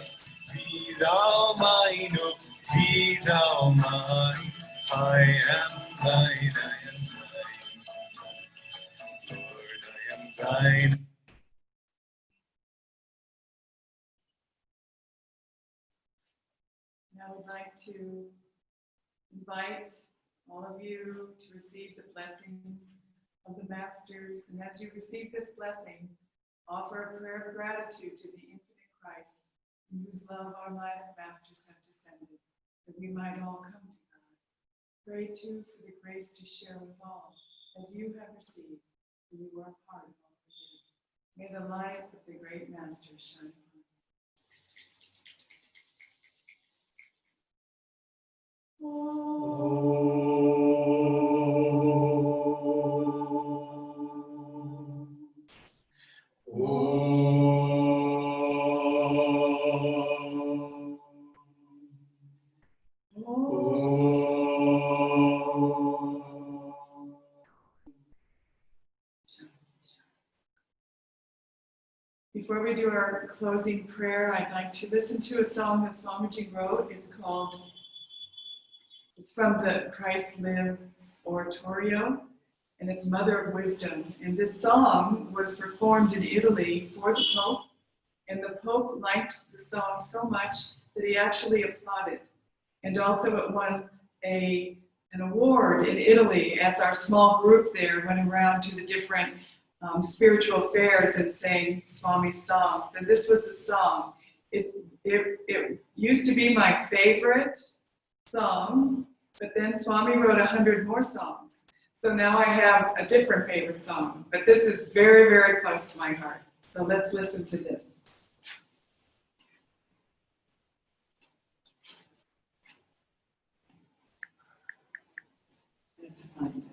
Be thou mine, oh, be thou mine. I am thine, I am thine. Lord, I am thine. Now I'd like to invite all of you to receive the blessings of the Masters. And as you receive this blessing, offer a prayer of gratitude to the infinite Christ, in whose love our life Masters have descended, that we might all come to God. Pray too for the grace to share with all, as you have received, for you are part of all that is. May the light of the great Master shine upon you. Before we do our closing prayer, I'd like to listen to a song that Swamiji wrote. It's from the Christ Lives Oratorio, and it's Mother of Wisdom. And this song was performed in Italy for the Pope, and the Pope liked the song so much that he actually applauded. And also it won an award in Italy as our small group there went around to the different spiritual fairs and sang Swami's songs. And this was the song. It used to be my favorite song, but then Swami wrote 100 more songs. So now I have a different favorite song, but this is very, very close to my heart. So let's listen to this. find it.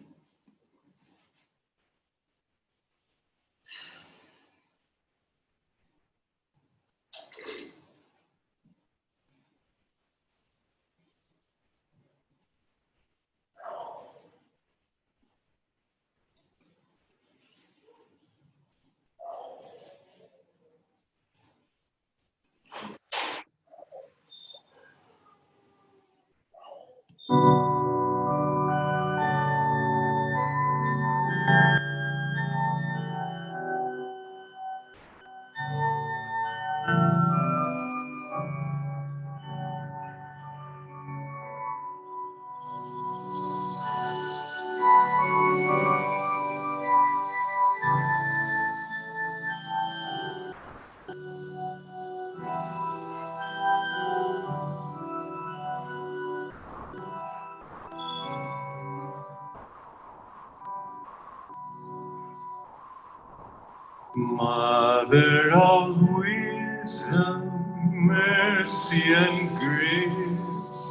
Mother of wisdom, mercy and grace,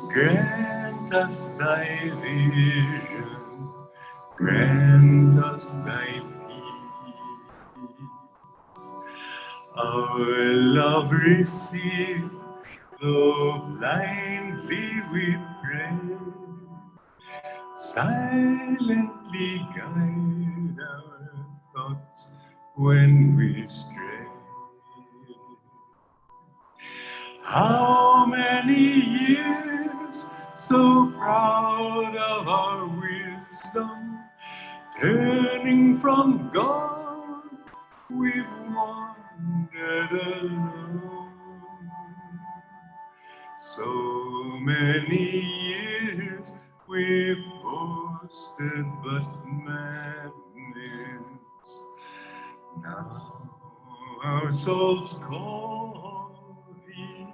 grant us thy vision, grant us thy peace. Our love receive, though blindly we pray, silently guide our thoughts when we stray. How many years so proud of our wisdom, turning from God, we've wandered alone. So many years we've boasted but madness. Now our souls call thee,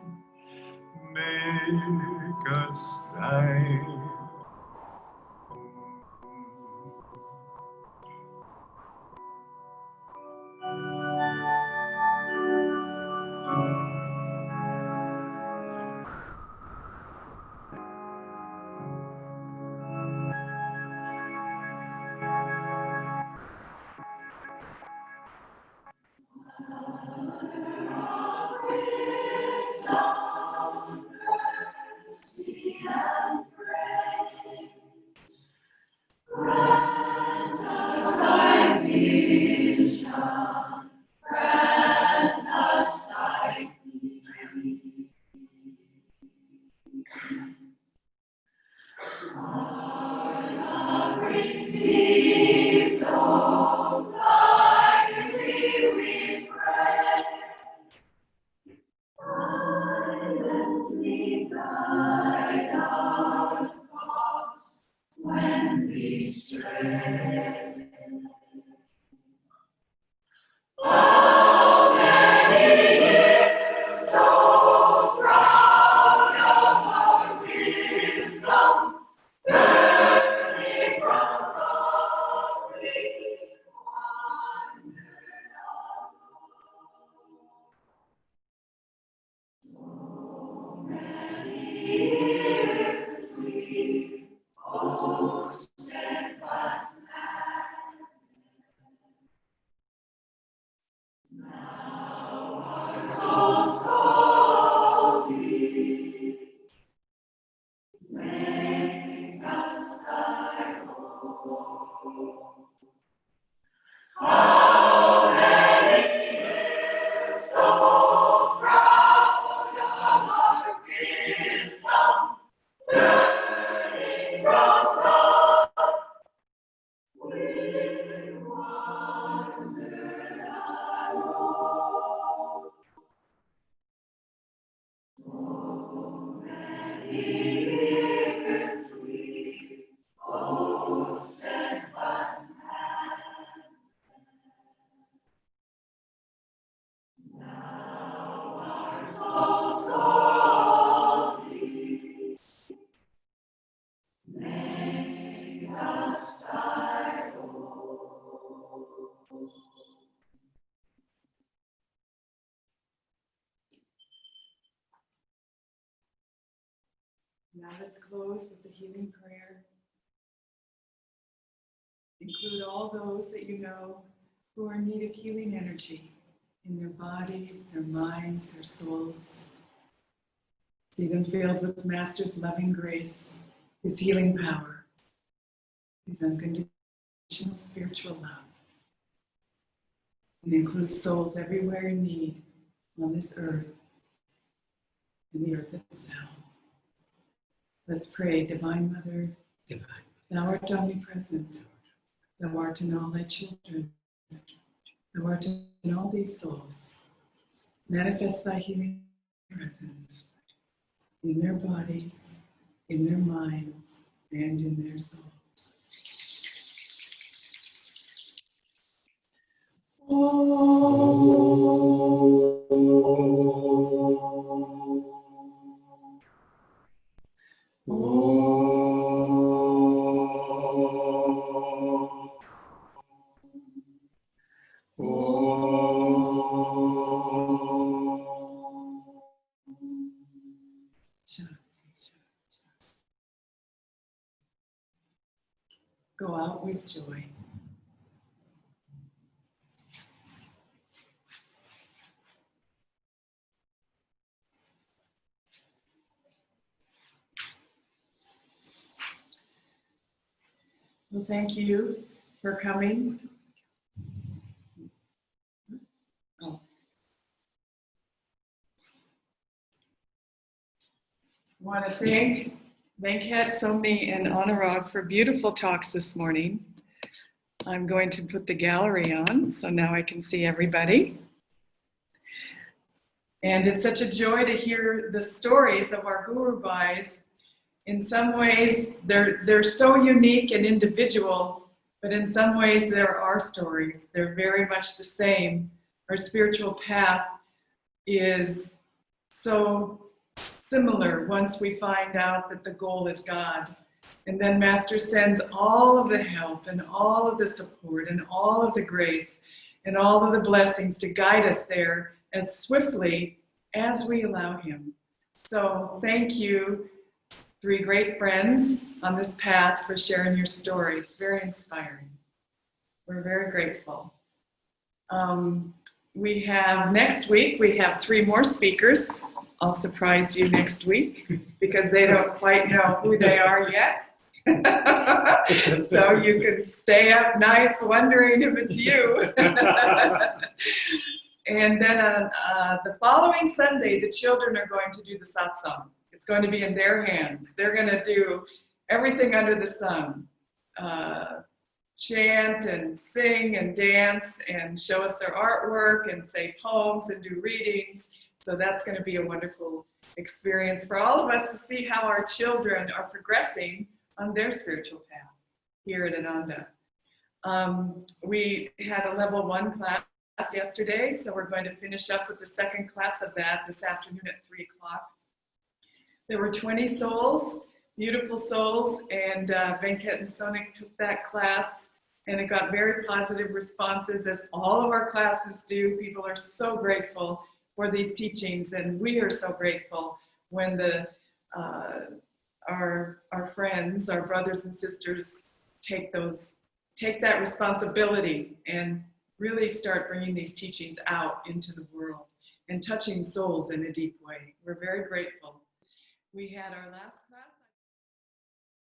make us thine. Now let's close with the healing prayer. Include all those that you know who are in need of healing energy in their bodies, their minds, their souls. See them filled with the Master's loving grace, His healing power, His unconditional spiritual love. And include souls everywhere in need on this earth and the earth itself. Let's pray. Divine Mother, Divine. Thou art omnipresent. Thou art in all thy children. Thou art in all these souls. Manifest thy healing presence in their bodies, in their minds, and in their souls. Go out with joy. Well, thank you for coming. Oh. I want to thank Venkat, Somni, and Anurag for beautiful talks this morning. I'm going to put the gallery on so now I can see everybody. And it's such a joy to hear the stories of our Guru Bhais. In some ways, they're so unique and individual, but in some ways they're our stories. They're very much the same. Our spiritual path is so similar once we find out that the goal is God. And then Master sends all of the help and all of the support and all of the grace and all of the blessings to guide us there as swiftly as we allow Him. So thank you, three great friends on this path, for sharing your story. It's very inspiring. We're very grateful. Next week, we have 3 more speakers. I'll surprise you next week because they don't quite know who they are yet. So you can stay up nights wondering if it's you. And then the following Sunday, the children are going to do the Satsang. It's going to be in their hands. They're going to do everything under the sun. Chant and sing and dance and show us their artwork and say poems and do readings. So that's going to be a wonderful experience for all of us to see how our children are progressing on their spiritual path here at Ananda. We had a level 1 class yesterday, so we're going to finish up with the second class of that this afternoon at 3 o'clock. There were 20 souls, beautiful souls, and Venkat and Sonik took that class, and it got very positive responses, as all of our classes do. People are so grateful for these teachings, and we are so grateful when our friends, our brothers and sisters, take that responsibility and really start bringing these teachings out into the world and touching souls in a deep way. We're very grateful. We had our last